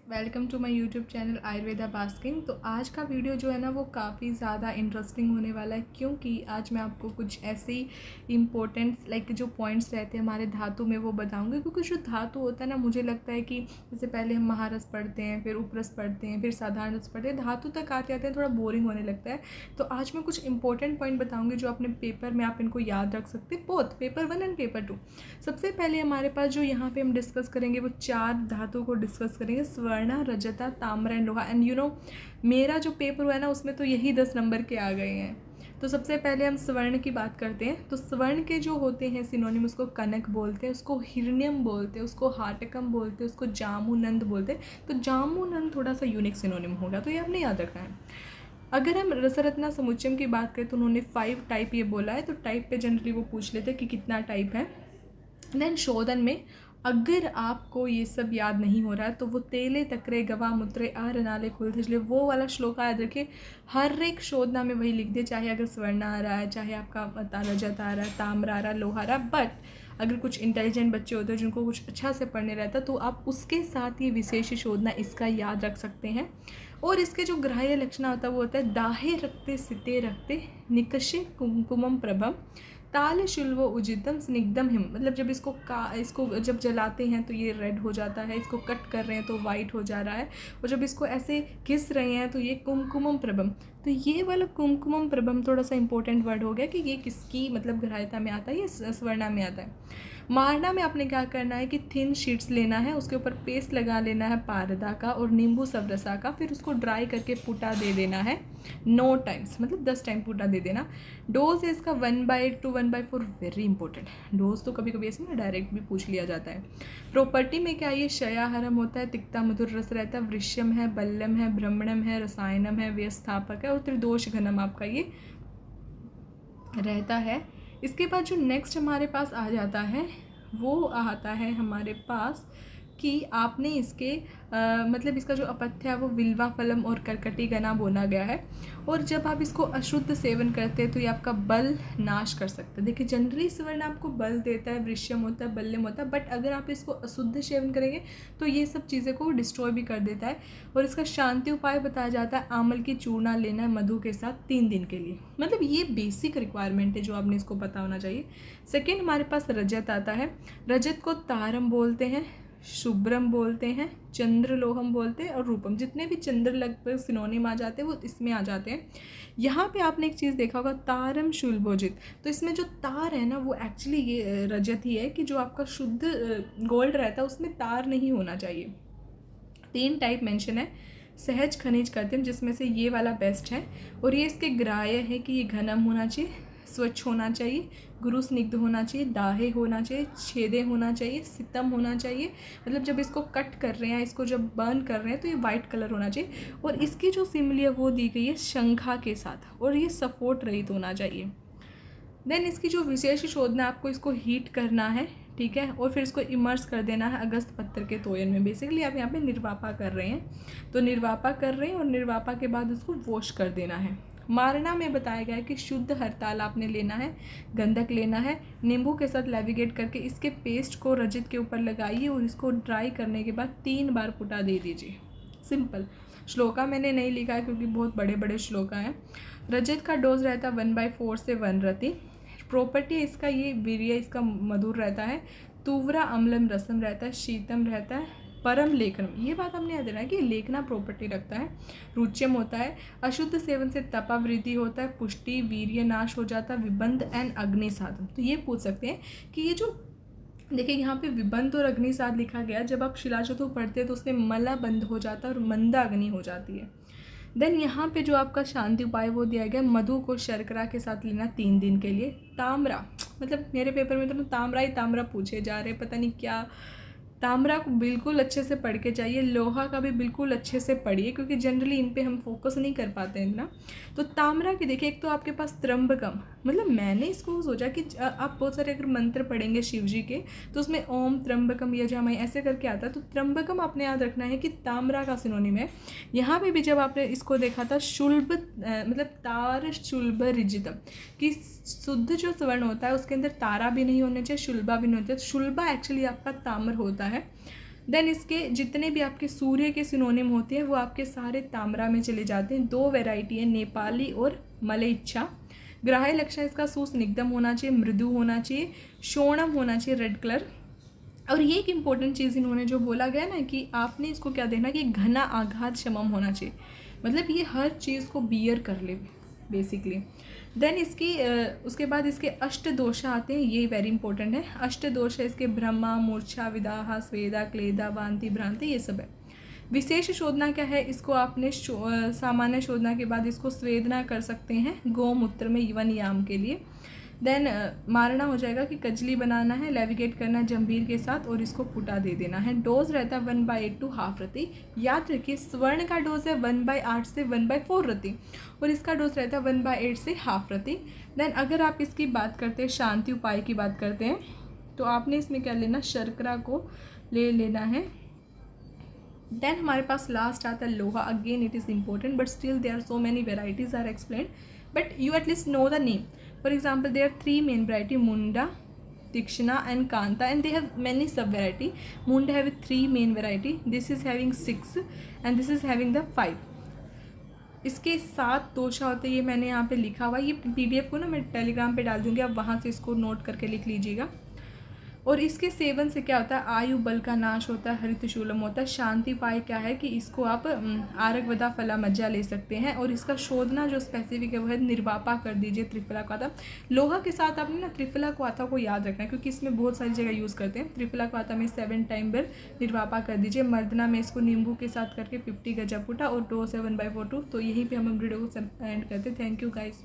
Welcome to my YouTube channel Ayurveda basking. तो आज का वीडियो जो है ना वो काफ़ी ज़्यादा इंटरेस्टिंग होने वाला है, क्योंकि आज मैं आपको कुछ ऐसे इंपॉर्टेंट जो पॉइंट्स रहते हैं हमारे धातु में वो बताऊंगी। क्योंकि जो धातु होता है ना, मुझे लगता है कि जैसे पहले हम महारस पढ़ते हैं, फिर उपरस पढ़ते हैं, फिर साधारण रस पढ़ते हैं, धातु तक आते आते हैं थोड़ा बोरिंग होने लगता है। तो आज मैं कुछ इंपॉर्टेंट पॉइंट बताऊँगी जो अपने पेपर में आप इनको याद रख सकते हैं, बोथ पेपर 1 एंड पेपर 2। सबसे पहले हमारे पास जो यहाँ पे हम डिस्कस करेंगे वो 4 धातु को डिस्कस करेंगे: स्वर्ण, रजता, ताम्र एंड लोहा। एंड मेरा जो पेपर हुआ है ना उसमें तो यही 10 नंबर के आ गए हैं। तो सबसे पहले हम स्वर्ण की बात करते हैं। तो स्वर्ण के जो होते हैं सिनोनिम, उसको कनक बोलते हैं, उसको हिरण्यम बोलते हैं, उसको हाटकम बोलते हैं, उसको जामुनंद बोलते हैं। तो जामुनंद थोड़ा सा यूनिक सिनोनिम होगा, तो ये आपने याद रखना है। अगर हम रसरत्ना समुच्चयम की बात करें तो उन्होंने 5 टाइप ये बोला है। तो टाइप पे जनरली वो पूछ लेते हैं कि कितना टाइप है। देन शोधन में अगर आपको ये सब याद नहीं हो रहा है तो वो तेले तकरे गवा मुत्रे आ रनाले कुलथिजले वो वाला श्लोक याद रखिए। हर एक शोधना में वही लिख दिए, चाहे अगर स्वर्ण आ रहा है, चाहे आपका रजत आ रहा है, ताम्र आ रहा है, लोहा आ रहा है। बट अगर कुछ इंटेलिजेंट बच्चे होते हैं जिनको कुछ अच्छा से पढ़ने रहता है तो आप उसके साथ ये विशेष शोधना इसका याद रख सकते हैं। और इसके जो ग्राह्य लक्षण होता है वो होता है दाहे रक्ते सिते रक्ते निकषे कुमकुमम प्रभम ताल शुल्व उजितम स्निग्धम हिम। मतलब जब इसको जब जलाते हैं तो ये रेड हो जाता है, इसको कट कर रहे हैं तो वाइट हो जा रहा है, और जब इसको ऐसे घिस रहे हैं तो ये कुमकुमम प्रभम। तो ये वाला कुमकुमम प्रभम थोड़ा सा इंपॉर्टेंट वर्ड हो गया कि ये किसकी मतलब ग्राह्यता में आता है, ये स्वर्णा में आता है। मारना में आपने क्या करना है कि थिन शीट्स लेना है, उसके ऊपर पेस्ट लगा लेना है पारदा का और नींबू सबरसा का, फिर उसको ड्राई करके पुटा दे देना है 9 टाइम्स, मतलब 10 टाइम पुटा दे देना। डोज है इसका 1/2 1/4, वेरी इंपॉर्टेंट। डोज तो कभी कभी ऐसे ना डायरेक्ट भी पूछ लिया जाता है। प्रॉपर्टी में क्या ये शयाहरम होता है, तिक्ता मधुर रस रहता है, वृश्यम है, बल्लम है, ब्रह्मणम है, रसायनम है, व्यस्थापक है और त्रिदोष घनम आपका ये रहता है। इसके बाद जो नेक्स्ट हमारे पास आ जाता है वो आता है हमारे पास कि आपने इसके मतलब इसका जो अपथ्य है वो विल्वा फलम और कर्कटी गना बोला गया है। और जब आप इसको अशुद्ध सेवन करते हैं तो ये आपका बल नाश कर सकता है। देखिए जनरली स्वर्ण आपको बल देता है, वृश्यम होता है, बल्लम होता है, बट अगर आप इसको अशुद्ध सेवन करेंगे तो ये सब चीज़ें को डिस्ट्रॉय भी कर देता है। और इसका शांति उपाय बताया जाता है, आमल की चूर्णा लेना है मधु के साथ 3 दिन के लिए। मतलब ये बेसिक रिक्वायरमेंट है जो आपने इसको पता होना चाहिए। सेकेंड हमारे पास रजत आता है। रजत को तारम बोलते हैं, शुभ्रम बोलते हैं, चंद्रलोहम बोलते हैं और रूपम। जितने भी चंद्र लगभग सिनोनिम आ जाते हैं वो इसमें आ जाते हैं। यहाँ पे आपने एक चीज़ देखा होगा, तारम शुल्भोजित। तो इसमें जो तार है ना वो एक्चुअली ये रजत ही है कि जो आपका शुद्ध गोल्ड रहता है उसमें तार नहीं होना चाहिए। 3 टाइप मेंशन है, सहज खनिज कृत्रिम, जिसमें से ये वाला बेस्ट है। और ये इसके ग्राह्य है कि ये घनम होना चाहिए, स्वच्छ होना चाहिए, गुरु स्निग्ध होना चाहिए, दाहे होना चाहिए, छेदे होना चाहिए, सितम होना चाहिए। मतलब जब इसको कट कर रहे हैं, इसको जब बर्न कर रहे हैं तो ये वाइट कलर होना चाहिए। और इसकी जो सिमिली है वो दी गई है शंखा के साथ, और ये सपोर्ट रहित होना चाहिए। देन इसकी जो विशेष शोधना है, आपको इसको हीट करना है, ठीक है, और फिर इसको इमर्स कर देना है अगस्त पत्थर के तोयन में। बेसिकली आप यहाँ पे निर्वापा कर रहे हैं, तो निर्वापा कर रहे हैं और निर्वापा के बाद उसको वॉश कर देना है। मारना में बताया गया है कि शुद्ध हरताल आपने लेना है, गंधक लेना है, नींबू के साथ लेविगेट करके इसके पेस्ट को रजत के ऊपर लगाइए और इसको ड्राई करने के बाद 3 बार पुटा दे दीजिए। सिंपल। श्लोका मैंने नहीं लिखा है क्योंकि बहुत बड़े बड़े श्लोका हैं। रजत का डोज रहता है 1/4 से 1 रति। प्रॉपर्टी इसका ये वीर्य इसका मधुर रहता है, तुवरा अम्लम रसम रहता है, शीतम रहता है, परम लेखनम। ये बात हमने याद रखना है कि लेखना प्रॉपर्टी रखता है, रुच्यम होता है, अशुद्ध सेवन से तपावृद्धि होता है, पुष्टि, वीर्य नाश हो जाता है, विबंध एंड अग्निसाधन। तो ये पूछ सकते हैं कि ये जो देखिए यहाँ पे विबंध और अग्निसाध लिखा गया, जब आप शिलाचतु पढ़ते हैं तो उसमें मला बंद हो जाता है और मंदा अग्नि हो जाती है। देन यहाँ पे जो आपका शांति उपाय वो दिया गया, मधु को शर्करा के साथ लेना 3 दिन के लिए। ताम्रा, मतलब मेरे पेपर में तो ताम्रा ही ताम्रा पूछे जा रहे, पता नहीं क्या। ताम्रा को बिल्कुल अच्छे से पढ़ के चाहिए, लोहा का भी बिल्कुल अच्छे से पढ़िए क्योंकि जनरली इन पे हम फोकस नहीं कर पाते हैं ना। तो ताम्रा की देखिए, एक तो आपके पास त्र्यंबकम, मतलब मैंने इसको सोचा कि आप बहुत सारे अगर मंत्र पढ़ेंगे शिव जी के तो उसमें ओम त्र्यंबकम यजामहे ऐसे करके आता है। तो त्र्यंबकम आपने याद रखना है कि ताम्रा का सिनोनिम है। यहाँ पे भी जब आपने इसको देखा था शुल्भ मतलब तार शुल्भ रिजितम, कि शुद्ध जो स्वर्ण होता है उसके अंदर तारा भी नहीं होना चाहिए, शुल्भा भी नहीं होता है। शुल्भा एक्चुअली आपका ताम्र होता है। देन इसके जितने भी आपके सूर्य के सिनोनिम होते हैं वो आपके सारे ताम्रा में चले जाते हैं। 2 वैरायटी है, नेपाली और मलइच्छा। ग्राह्य लक्षण इसका सुस्निग्धम होना चाहिए, मृदु होना चाहिए, शोणम होना चाहिए, रेड कलर। और ये एक इम्पॉर्टेंट चीज़ इन्होंने जो बोला गया ना कि आपने इसको क्या देखना कि घना आघात शमम होना चाहिए, मतलब ये हर चीज़ को बियर कर ले बेसिकली। देन इसकी उसके बाद इसके अष्ट दोष आते हैं, ये वेरी इंपॉर्टेंट है। अष्ट दोष है इसके ब्रह्मा, मूर्छा, विदाहा, स्वेदा, क्लेदा, वांति, भ्रांति, ये सब है। विशेष शोधना क्या है, इसको आपने सामान्य शोधना के बाद इसको स्वेदना कर सकते हैं गौमूत्र में वन याम के लिए। देन मारना हो जाएगा कि कजली बनाना है, लेविगेट करना जंभीर के साथ और इसको पुटा दे देना है। डोज रहता है 1/8 टू हाफ रति। याद रखिए स्वर्ण का डोज है 1/8 से 1/4 रति और इसका डोज रहता है 1/8 से हाफ रति। देन अगर आप इसकी बात करते हैं, शांति उपाय की बात करते हैं, तो आपने इसमें क्या लेना, शर्करा को ले लेना है। देन हमारे पास लास्ट आता है लोहा। Again it is important but still there are so many varieties are explained, but you at least know the name. For example, there are 3 main variety, Munda, Tikshna and Kanta, and they have many sub variety. Munda have 3 main variety, this is having 6 and this is having the 5. इसके 7 दोषा होते हैं, ये मैंने यहाँ पे लिखा हुआ, ये PDF को ना मैं टेलीग्राम पे डाल दूँगी, आप वहाँ से इसको नोट करके लिख लीजिएगा। और इसके सेवन से क्या होता है, आयु बल का नाश होता है, हरितशूलम होता है। शांति पाय क्या है कि इसको आप आरक वदा फला मज्जा ले सकते हैं। और इसका शोधना जो स्पेसिफिक है वो है निर्वापा कर दीजिए, त्रिफला क्वाथा। लोहा के साथ आपने ना त्रिफला क्वाथा को याद रखना है क्योंकि इसमें बहुत सारी जगह यूज़ करते हैं। त्रिफला क्वाथा में 7 टाइम बार निर्वापा कर दीजिए। मर्दना में इसको नींबू के साथ करके 50 गजा पुटा और 2 7/4 2। तो यहीं पर हम वीडियो को एंड करते हैं। Thank you guys.